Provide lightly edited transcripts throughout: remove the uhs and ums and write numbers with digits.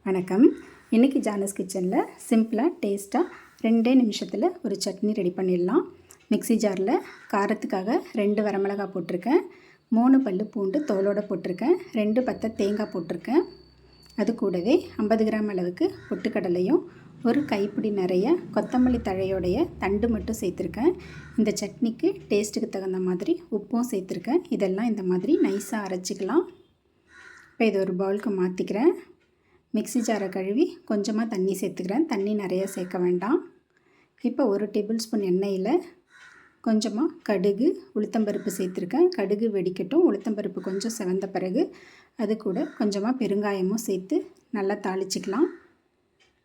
வணக்கம். இன்றைக்கி ஜானஸ் கிச்சனில் சிம்பிளாக டேஸ்ட்டாக 2 நிமிஷத்தில் ஒரு சட்னி ரெடி பண்ணிடலாம். மிக்ஸி ஜாரில் காரத்துக்காக 2 வரமிளகாய் போட்டிருக்கேன், 3 பல் பூண்டு தோலோடு போட்டிருக்கேன், 2 பத்தை தேங்காய் போட்டிருக்கேன். அது கூடவே 50 கிராம் அளவுக்கு பொட்டுக்கடலையும் ஒரு கைப்பிடி நிறைய கொத்தமல்லி தழையோடைய தண்டு மட்டும் சேர்த்துருக்கேன். இந்த சட்னிக்கு டேஸ்ட்டுக்கு தகுந்த மாதிரி உப்பும் சேர்த்துருக்கேன். இதெல்லாம் இந்த மாதிரி நைஸாக அரைச்சிக்கலாம். இப்போ இது ஒரு பவுலுக்கு மாற்றிக்கிறேன். மிக்ஸி ஜாரை கழுவி கொஞ்சமாக தண்ணி சேர்த்துக்கிறேன். தண்ணி நிறையா சேர்க்க வேண்டாம். இப்போ 1 டேபிள் ஸ்பூன் எண்ணெயில் கொஞ்சமாக கடுகு உளுத்தம்பருப்பு சேர்த்துருக்கேன். கடுகு வெடிக்கட்டும். உளுத்தம்பருப்பு கொஞ்சம் செவந்த பிறகு அது கூட கொஞ்சமாக பெருங்காயமும் சேர்த்து நல்லா தாளிச்சிக்கலாம்.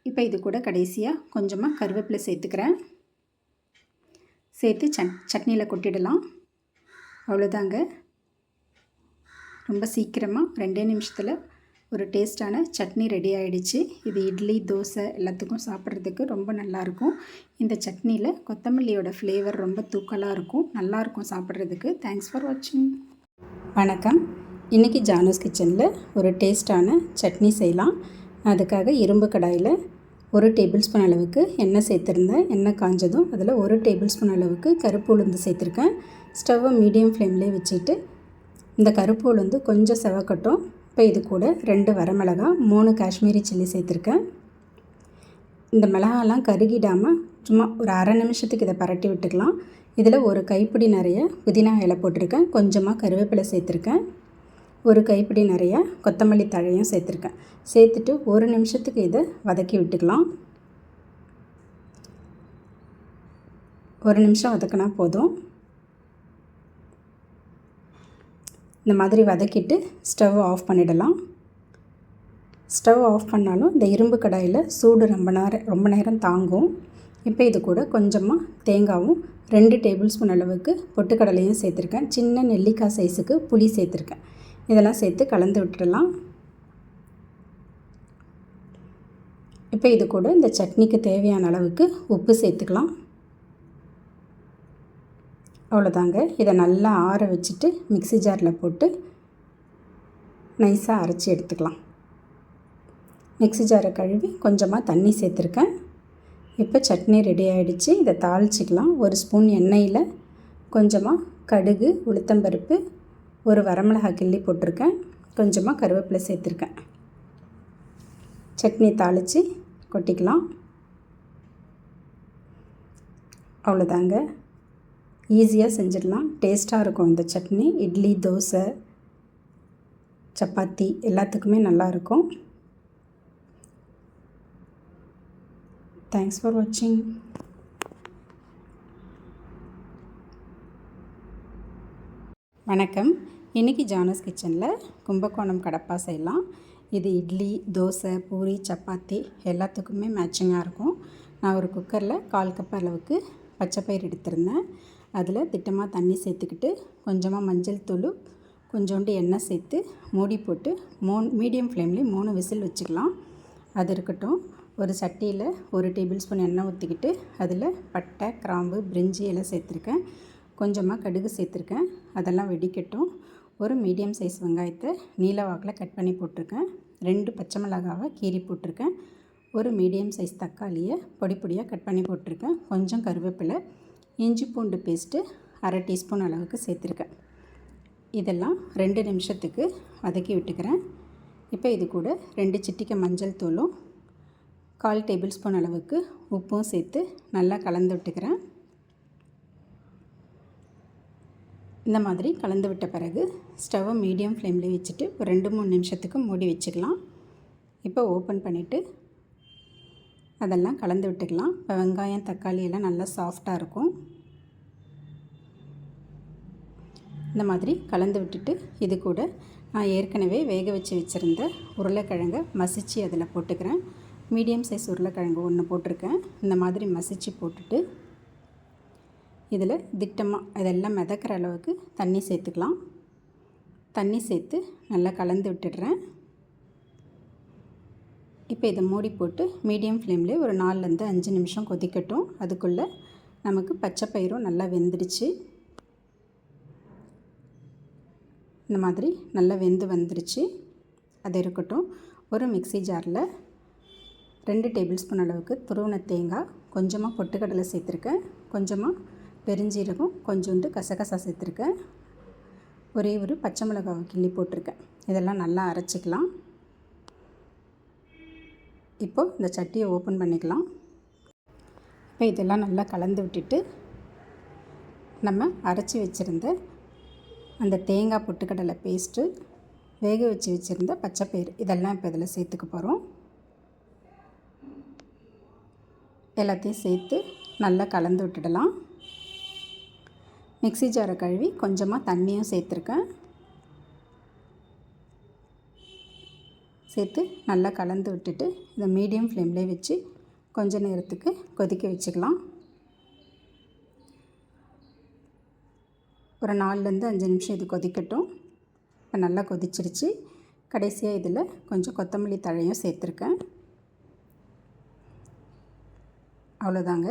இப்போ இது கூட கடைசியாக கொஞ்சமாக கருவேப்பிலை சேர்த்துக்கிறேன். சேர்த்து சட்னியில் கொட்டிடலாம். அவ்வளோதாங்க. ரொம்ப சீக்கிரமாக 2 நிமிஷத்தில் ஒரு டேஸ்ட்டான சட்னி ரெடி ஆகிடுச்சு. இது இட்லி தோசை எல்லாத்துக்கும் சாப்பிட்றதுக்கு ரொம்ப நல்லாயிருக்கும். இந்த சட்னியில் கொத்தமல்லியோட ஃப்ளேவர் ரொம்ப தூக்கலாக இருக்கும், நல்லாயிருக்கும் சாப்பிட்றதுக்கு. தேங்க்ஸ் ஃபார் வாட்சிங். வணக்கம். இன்றைக்கி ஜானஸ் கிச்சனில் ஒரு டேஸ்ட்டான சட்னி செய்யலாம். அதுக்காக இரும்பு கடாயில் 1 டேபிள் ஸ்பூன் அளவுக்கு எண்ணெய் சேர்த்துருந்தேன். எண்ணெய் காஞ்சதும் அதில் 1 டேபிள் ஸ்பூன் அளவுக்கு கருப்பு உளுந்து சேர்த்துருக்கேன். ஸ்டவ்வை மீடியம் ஃப்ளேம்லேயே வச்சுட்டு இந்த கருப்பு உளுந்து கொஞ்சம் செவக்கட்டும். இப்போ இது கூட 2 வரமிளகாய், 3 காஷ்மீரி சில்லி சேர்த்துருக்கேன். இந்த மிளகாலாம் கருகிடாமல் சும்மா ஒரு அரை நிமிஷத்துக்கு இதை பரட்டி விட்டுக்கலாம். இதில் ஒரு கைப்பிடி நிறைய புதினா இலை போட்டிருக்கேன், கொஞ்சமாக கருவேப்பிலை சேர்த்துருக்கேன், ஒரு கைப்பிடி நிறைய கொத்தமல்லி தழையும் சேர்த்துருக்கேன். சேர்த்துட்டு 1 நிமிஷத்துக்கு இதை வதக்கி விட்டுக்கலாம். 1 நிமிஷம் வதக்கினா போதும். இந்த மாதிரி வதக்கிட்டு ஸ்டவ் ஆஃப் பண்ணிடலாம். ஸ்டவ் ஆஃப் பண்ணாலும் இந்த இரும்பு கடாயில் சூடு ரொம்ப நேரம் தாங்கும். இப்போ இது கூட கொஞ்சமாக தேங்காவும் 2 டேபிள் ஸ்பூன் அளவுக்கு பொட்டுக்கடலையும் சேர்த்துருக்கேன். சின்ன நெல்லிக்காய் சைஸுக்கு புளி சேர்த்துருக்கேன். இதெல்லாம் சேர்த்து கலந்து விட்டுடலாம். இப்போ இது கூட இந்த சட்னிக்கு தேவையான அளவுக்கு உப்பு சேர்த்துக்கலாம். அவ்வளோதாங்க. இதை நல்லா ஆற வச்சுட்டு மிக்ஸி ஜாரில் போட்டு நைஸாக அரைச்சி எடுத்துக்கலாம். மிக்ஸி ஜாரை கழுவி கொஞ்சமாக தண்ணி சேர்த்துருக்கேன். இப்போ சட்னி ரெடி ஆகிடுச்சு. இதை தாளிச்சிக்கலாம். 1 ஸ்பூன் எண்ணெயில் கொஞ்சமாக கடுகு உளுத்தம்பருப்பு, 1 வரமிளகாய் கிள்ளி போட்டிருக்கேன், கொஞ்சமாக கருவேப்பிலை சேர்த்துருக்கேன். சட்னி தாளித்து கொட்டிக்கலாம். அவ்வளோதாங்க. ஈஸியாக செஞ்சிடலாம். டேஸ்ட்டாக இருக்கும் இந்த சட்னி. இட்லி தோசை சப்பாத்தி எல்லாத்துக்குமே நல்லாயிருக்கும். தேங்க்ஸ் ஃபார் வாட்சிங். வணக்கம். இன்றைக்கி ஜானஸ் கிச்சனில் கும்பகோணம் கடப்பா செய்யலாம். இது இட்லி தோசை பூரி சப்பாத்தி எல்லாத்துக்குமே மேட்சிங்காக இருக்கும். நான் ஒரு குக்கரில் 1/4 கப் அளவுக்கு பச்சைப்பயிறு எடுத்திருந்தேன். அதில் திட்டமாக தண்ணி சேர்த்துக்கிட்டு கொஞ்சமாக மஞ்சள் தூள் கொஞ்சோண்டு எண்ணெய் சேர்த்து மூடி போட்டு மீடியம் ஃப்ளேம்லேயே 3 விசில் வச்சுக்கலாம். அது இருக்கட்டும். ஒரு சட்டியில் 1 டேபிள் ஸ்பூன் எண்ணெய் ஊற்றிக்கிட்டு அதில் பட்டை கிராம்பு பிரிஞ்சி எல்லாம் சேர்த்துருக்கேன், கொஞ்சமாக கடுகு சேர்த்துருக்கேன். அதெல்லாம் வெடிக்கட்டும். ஒரு மீடியம் சைஸ் வெங்காயத்தை நீல வாக்கில் கட் பண்ணி போட்டிருக்கேன், 2 பச்சை மிளகாவை கீறி போட்டிருக்கேன், ஒரு மீடியம் சைஸ் தக்காளியை பொடி பொடியாக கட் பண்ணி போட்டிருக்கேன், கொஞ்சம் கருவேப்பிலை, இஞ்சி பூண்டு பேஸ்ட்டு 1/2 டீஸ்பூன் அளவுக்கு சேர்த்துருக்கேன். இதெல்லாம் 2 நிமிஷத்துக்கு வதக்கி விட்டுக்கிறேன். இப்போ இது கூட 2 சிட்டிகை மஞ்சள் தூளும் 1/4 டேபிள் ஸ்பூன் அளவுக்கு உப்பும் சேர்த்து நல்லா கலந்து விட்டுக்கிறேன். இந்த மாதிரி கலந்து விட்ட பிறகு ஸ்டவ்வை மீடியம் ஃப்ளேமில் வச்சுட்டு ஒரு 2-3 நிமிஷத்துக்கு மூடி வச்சுக்கலாம். இப்போ ஓப்பன் பண்ணிவிட்டு அதெல்லாம் கலந்து விட்டுக்கலாம். இப்போ வெங்காயம் தக்காளி எல்லாம் நல்லா சாஃப்டாக இருக்கும். இந்த மாதிரி கலந்து விட்டுட்டு இது கூட நான் ஏற்கனவே வேக வச்சுருந்த உருளைக்கிழங்கை மசித்து அதில் போட்டுக்கிறேன். மீடியம் சைஸ் உருளைக்கிழங்கு 1 போட்டிருக்கேன். இந்த மாதிரி மசித்து போட்டுட்டு இதில் திட்டமாக இதெல்லாம் மிதக்கிற அளவுக்கு தண்ணி சேர்த்துக்கலாம். தண்ணி சேர்த்து நல்லா கலந்து விட்டுடுறேன். இப்போ இதை மூடி போட்டு மீடியம் ஃப்ளேம்லேயே ஒரு 4-5 நிமிஷம் கொதிக்கட்டும். அதுக்குள்ளே நமக்கு பச்சை பயிரும் நல்லா வெந்துடுச்சு. இந்த மாதிரி நல்லா வெந்து வந்துருச்சு. அது இருக்கட்டும். ஒரு மிக்ஸி ஜாரில் 2 டேபிள் ஸ்பூன் அளவுக்கு துருவின தேங்காய், கொஞ்சமாக பொட்டுக்கடலை சேர்த்துருக்கேன், கொஞ்சமாக பெருஞ்சீரகம், கொஞ்சோண்டு கசகசா சேர்த்துருக்கேன், ஒரே ஒரு பச்சை மிளகாவை கிள்ளி போட்டிருக்கேன். இதெல்லாம் நல்லா அரைச்சிக்கலாம். இப்போது இந்த சட்டியை ஓப்பன் பண்ணிக்கலாம். இப்போ இதெல்லாம் நல்லா கலந்து விட்டுட்டு நம்ம அரைச்சி வச்சுருந்த அந்த தேங்காய் பொட்டுக்கடலை பேஸ்ட்டு, வேக வச்சு வச்சுருந்த பச்சைப்பயிறு இதெல்லாம் இப்போ இதில் சேர்த்துக்க போகிறோம். எல்லாத்தையும் சேர்த்து நல்லா கலந்து விட்டுடலாம். மிக்ஸி ஜாரை கழுவி கொஞ்சமாக தண்ணியும் சேர்த்துருக்கேன். சேர்த்து நல்லா கலந்து விட்டுட்டு இதை மீடியம் ஃப்ளேம்லேயே வச்சு கொஞ்ச நேரத்துக்கு கொதிக்க வச்சுக்கலாம். ஒரு 4-5 நிமிஷம் இது கொதிக்கட்டும். இப்போ நல்லா கொதிச்சிருச்சு. கடைசியாக இதில் கொஞ்சம் கொத்தமல்லி தழையும் சேர்த்துருக்கேன். அவ்வளோதாங்க,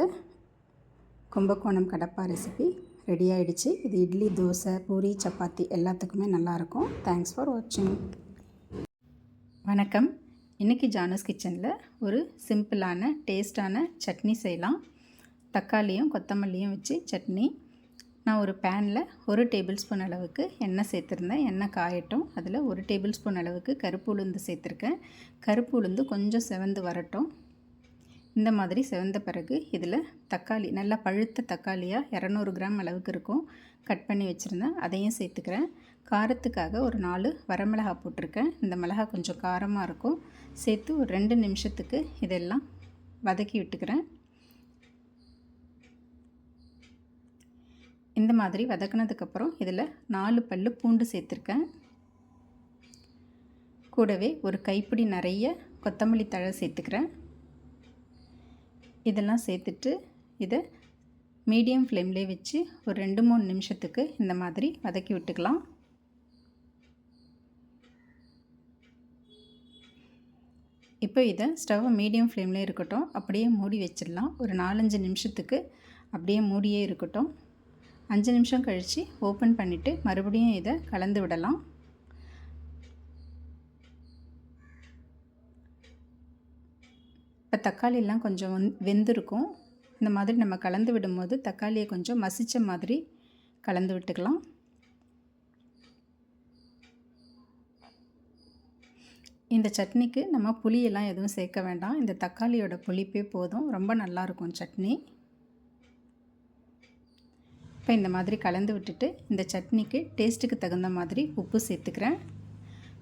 கும்பகோணம் கடப்பா ரெசிபி ரெடி ஆகிடுச்சு. இது இட்லி, தோசை, பூரி, சப்பாத்தி எல்லாத்துக்குமே நல்லாயிருக்கும். தேங்க்ஸ் ஃபார் வாட்சிங். வணக்கம். இன்றைக்கி ஜானஸ் கிச்சனில் ஒரு சிம்பிளான டேஸ்டான சட்னி செய்யலாம். தக்காளியும் கொத்தமல்லியும் வச்சு சட்னி. நான் ஒரு பேனில் 1 டேபிள் ஸ்பூன் அளவுக்கு எண்ணெய் சேர்த்துருந்தேன். எண்ணெய் காயட்டும். அதில் 1 டேபிள் ஸ்பூன் அளவுக்கு கருப்பு உளுந்து சேர்த்துருக்கேன். கருப்பு உளுந்து கொஞ்சம் செவந்து வரட்டும். இந்த மாதிரி செவந்த பிறகு இதில் தக்காளி, நல்லா பழுத்த தக்காளியாக 200 கிராம் அளவுக்கு இருக்கும், கட் பண்ணி வச்சுருந்தேன், அதையும் சேர்த்துக்கிறேன். காரத்துக்காக ஒரு 4 வரமிளகா போட்டிருக்கேன். இந்த மிளகா கொஞ்சம் காரமாக இருக்கும். சேர்த்து ஒரு 2 நிமிஷத்துக்கு இதெல்லாம் வதக்கி விட்டுக்கிறேன். இந்த மாதிரி வதக்கினதுக்கப்புறம் இதில் 4 பல்லு பூண்டு சேர்த்துருக்கேன். கூடவே ஒரு கைப்பிடி நிறைய கொத்தமல்லி தழை சேர்த்துக்கிறேன். இதெல்லாம் சேர்த்துட்டு இதை மீடியம் ஃப்ளேம்லேயே வச்சு ஒரு 2-3 நிமிஷத்துக்கு இந்த மாதிரி வதக்கி விட்டுக்கலாம். இப்போ இதை ஸ்டவ்வை மீடியம் ஃப்ளேம்லேயே இருக்கட்டும், அப்படியே மூடி வச்சிடலாம். ஒரு 4-5 நிமிஷத்துக்கு அப்படியே மூடியே இருக்கட்டும். 5 நிமிஷம் கழித்து ஓப்பன் பண்ணிவிட்டு மறுபடியும் இதை கலந்து விடலாம். இப்போ தக்காளியெல்லாம் கொஞ்சம் வெந்திருக்கும். இந்த மாதிரி நம்ம கலந்து விடும்போது தக்காளியை கொஞ்சம் மசித்த மாதிரி கலந்து விட்டுக்கலாம். இந்த சட்னிக்கு நம்ம புளியெல்லாம் எதுவும் சேர்க்க வேண்டாம். இந்த தக்காளியோட புளிப்பே போதும். ரொம்ப நல்லாயிருக்கும் சட்னி. இப்போ இந்த மாதிரி கலந்து விட்டுட்டு இந்த சட்னிக்கு டேஸ்ட்டுக்கு தகுந்த மாதிரி உப்பு சேர்த்துக்கிறேன்.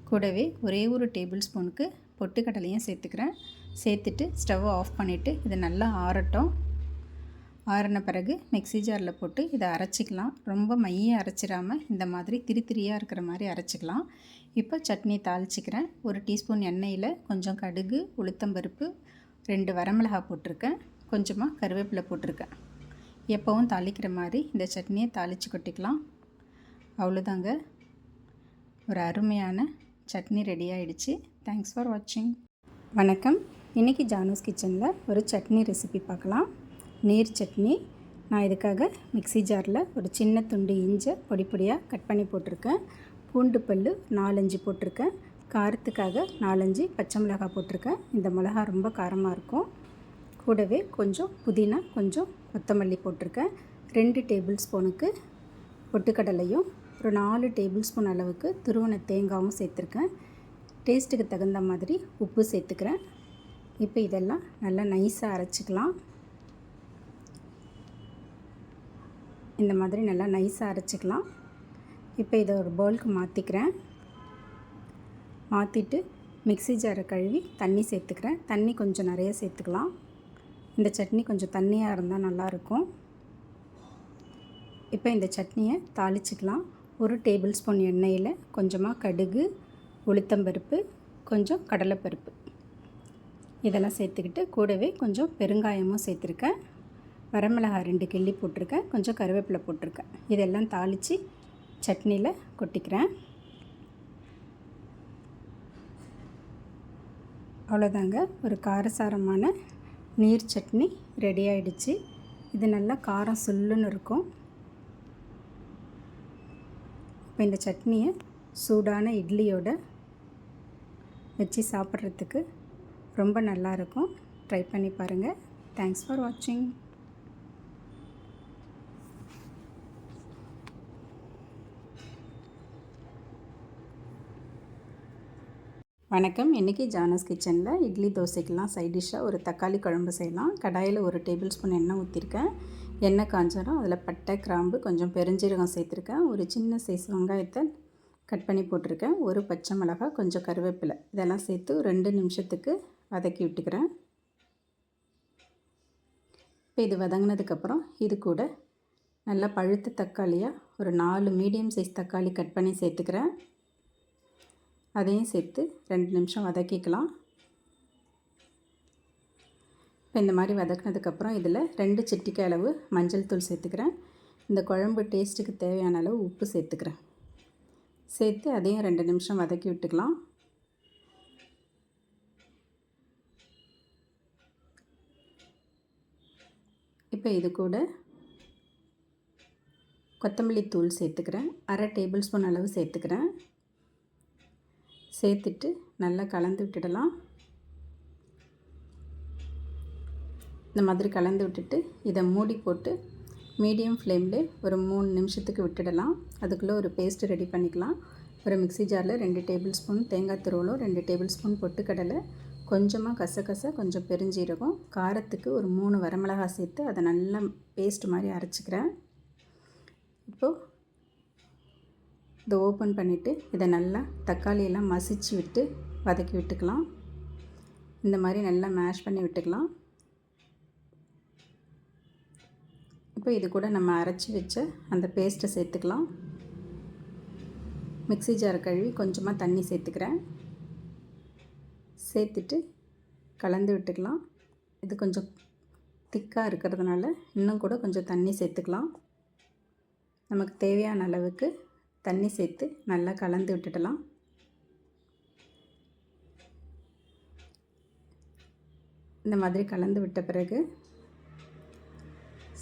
கூடவே ஒரே ஒரு டேபிள் ஸ்பூனுக்கு பொட்டுக்கடலையும் சேர்த்துக்கிறேன். சேர்த்துட்டு ஸ்டவ்வை ஆஃப் பண்ணிவிட்டு இதை நல்லா ஆறட்டும். ஆறின பிறகு மிக்ஸி ஜாரில் போட்டு இதை அரைச்சிக்கலாம். ரொம்ப மைய அரைச்சிடாமல் இந்த மாதிரி திரியாக இருக்கிற மாதிரி அரைச்சிக்கலாம். இப்போ சட்னி தாளிச்சிக்கிறேன். 1 டீஸ்பூன் எண்ணெயில் கொஞ்சம் கடுகு, உளுத்தம்பருப்பு, 2 வரமிளகா போட்டிருக்கேன், கொஞ்சமாக கருவேப்பிலை போட்டிருக்கேன். எப்போவும் தாளிக்கிற மாதிரி இந்த சட்னியை தாளித்து கொட்டிக்கலாம். அவ்வளோதாங்க, ஒரு அருமையான சட்னி ரெடி ஆகிடுச்சு. தேங்க்ஸ் ஃபார் வாட்சிங். வணக்கம். இன்றைக்கி ஜானூஸ் கிச்சனில் ஒரு சட்னி ரெசிபி பார்க்கலாம். நீர் சட்னி. நான் இதுக்காக மிக்ஸி ஜாரில் ஒரு சின்ன துண்டு இஞ்சி பொடி பொடியாக கட் பண்ணி போட்டிருக்கேன். பூண்டு பல் 4-5 போட்டிருக்கேன். காரத்துக்காக 4-5 பச்சை மிளகாய் போட்டிருக்கேன். இந்த மிளகா ரொம்ப காரமாக இருக்கும். கூடவே கொஞ்சம் புதினா, கொஞ்சம் கொத்தமல்லி போட்டிருக்கேன். 2 டேபிள் ஸ்பூனுக்கு பொட்டுக்கடலையும் ஒரு 4 டேபிள் ஸ்பூன் அளவுக்கு துருவன தேங்காயும் சேர்த்துருக்கேன். டேஸ்ட்டுக்கு தகுந்த மாதிரி உப்பு சேர்த்துக்கிறேன். இப்போ இதெல்லாம் நல்லா நைஸாக அரைச்சிக்கலாம். இந்த மாதிரி நல்லா நைஸாக அரைச்சிக்கலாம். இப்போ இதை ஒரு பவுலுக்கு மாற்றிக்கிறேன். மாற்றிட்டு மிக்ஸி ஜாரை கழுவி தண்ணி சேர்த்துக்கிறேன். தண்ணி கொஞ்சம் நிறைய சேர்த்துக்கலாம். இந்த சட்னி கொஞ்சம் தண்ணியாக இருந்தால் நல்லாயிருக்கும். இப்போ இந்த சட்னியை தாளிச்சிக்கலாம். 1 டேபிள் ஸ்பூன் எண்ணெயில் கொஞ்சமாக கடுகு, உளுத்தம்பருப்பு, கொஞ்சம் கடலைப்பருப்பு இதெல்லாம் சேர்த்துக்கிட்டு கூடவே கொஞ்சம் பெருங்காயமும் சேர்த்துருக்கேன். வரமிளகாய் 2 கிள்ளி போட்டிருக்கேன். கொஞ்சம் கருவேப்பிலை போட்டிருக்கேன். இதெல்லாம் தாளித்து சட்னியில் கொட்டிக்கிறேன். அவ்வளோதாங்க, ஒரு காரசாரமான நீர் சட்னி ரெடி ஆகிடுச்சு. இது நல்லா காரம் சுல்லுன்னு இருக்கும். இப்போ இந்த சட்னியை சூடான இட்லியோட வச்சு சாப்பிட்றதுக்கு ரொம்ப நல்லாயிருக்கும். ட்ரை பண்ணி பாருங்கள். தேங்க்ஸ் ஃபார் வாட்சிங். வணக்கம். இன்றைக்கி ஜானஸ் கிச்சனில் இட்லி தோசைக்கெலாம் சைட் டிஷ்ஷாக ஒரு தக்காளி குழம்பு செய்யலாம். கடாயில் 1 டேபிள் ஸ்பூன் எண்ணெய் ஊற்றிருக்கேன். எண்ணெய் காஞ்சதும் அதில் பட்டை, கிராம்பு, கொஞ்சம் பெருஞ்சீரகம் சேர்த்துருக்கேன். ஒரு சின்ன சைஸ் வெங்காயத்தை கட் பண்ணி போட்டிருக்கேன். ஒரு பச்சை மிளகாய், கொஞ்சம் கருவேப்பிலை இதெல்லாம் சேர்த்து 2 நிமிஷத்துக்கு வதக்கி விட்டுக்கிறேன். இப்போ இது வதங்கினதுக்கப்புறம் இது கூட நல்லா பழுத்த தக்காளியாக ஒரு 4 மீடியம் சைஸ் தக்காளி கட் பண்ணி சேர்த்துக்கிறேன். அதையும் சேர்த்து 2 நிமிஷம் வதக்கிக்கலாம். இப்போ இந்த மாதிரி வதக்கினதுக்கப்புறம் இதில் 2 சிட்டிகை அளவு மஞ்சள் தூள் சேர்த்துக்கிறேன். இந்த குழம்பு டேஸ்ட்டுக்கு தேவையான அளவு உப்பு சேர்த்துக்கிறேன். சேர்த்து அதையும் 2 நிமிஷம் வதக்கி விட்டுக்கலாம். இப்போ இது கூட கொத்தமல்லி தூள் சேர்த்துக்கிறேன். 1/2 டேபிள் ஸ்பூன் அளவு சேர்த்துக்கிறேன். சேர்த்துட்டு நல்லா கலந்து விட்டுடலாம். இந்த மாதிரி கலந்து விட்டுட்டு இதை மூடி போட்டு மீடியம் ஃப்ளேமில் ஒரு 3 நிமிஷத்துக்கு விட்டுடலாம். அதுக்குள்ளே ஒரு பேஸ்ட்டு ரெடி பண்ணிக்கலாம். ஒரு மிக்ஸி ஜாரில் 2 டேபிள் ஸ்பூன் தேங்காய் துருவலும், 2 டேபிள் ஸ்பூன் பொட்டுக்கடலை, கொஞ்சமாக கசகசா, கொஞ்சம் பெருஞ்சீரகம், காரத்துக்கு ஒரு 3 வரமிளகாய் சேர்த்து அதை நல்லா பேஸ்ட் மாதிரி அரைச்சிக்கிறேன். இப்போது இதை ஓப்பன் பண்ணிவிட்டு இதை நல்லா தக்காளியெல்லாம் மசிச்சு விட்டு வதக்கி விட்டுக்கலாம். இந்த மாதிரி நல்லா மேஷ் பண்ணி விட்டுக்கலாம். இப்போ இது கூட நம்ம அரைச்சி வச்ச அந்த பேஸ்ட்டை சேர்த்துக்கலாம். மிக்ஸி ஜாரை கழுவி கொஞ்சமாக தண்ணி சேர்த்துக்கிறேன். சேர்த்துட்டு கலந்து விட்டுக்கலாம். இது கொஞ்சம் திக்காக இருக்கிறதுனால இன்னும் கூட கொஞ்சம் தண்ணி சேர்த்துக்கலாம். நமக்கு தேவையான அளவுக்கு தண்ணி சேர்த்து நல்லா கலந்து விட்டுடலாம். இந்த மாதிரி கலந்து விட்ட பிறகு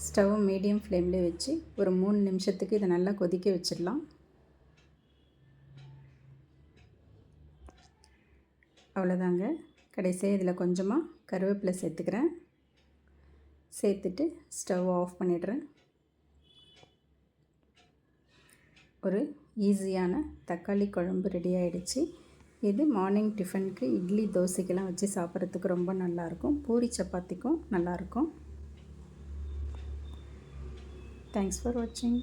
ஸ்டவ் மீடியம் ஃப்ளேமில் வச்சு ஒரு 3 நிமிஷத்துக்கு இதை நல்லா கொதிக்க வச்சிடலாம். அவ்வளோதாங்க. கடைசியாக இதில் கொஞ்சமாக கருவேப்பிலை சேர்த்துக்கிறேன். சேர்த்துட்டு ஸ்டவ் ஆஃப் பண்ணிடுறேன். ஒரு ஈஸியான தக்காளி குழம்பு ரெடி ஆகிடுச்சு. இது மார்னிங் டிஃபனுக்கு இட்லி தோசைக்கெல்லாம் வச்சு சாப்பிட்றதுக்கு ரொம்ப நல்லாயிருக்கும். பூரி சப்பாத்திக்கும் நல்லாயிருக்கும். தேங்க்ஸ் ஃபார் வாட்சிங்.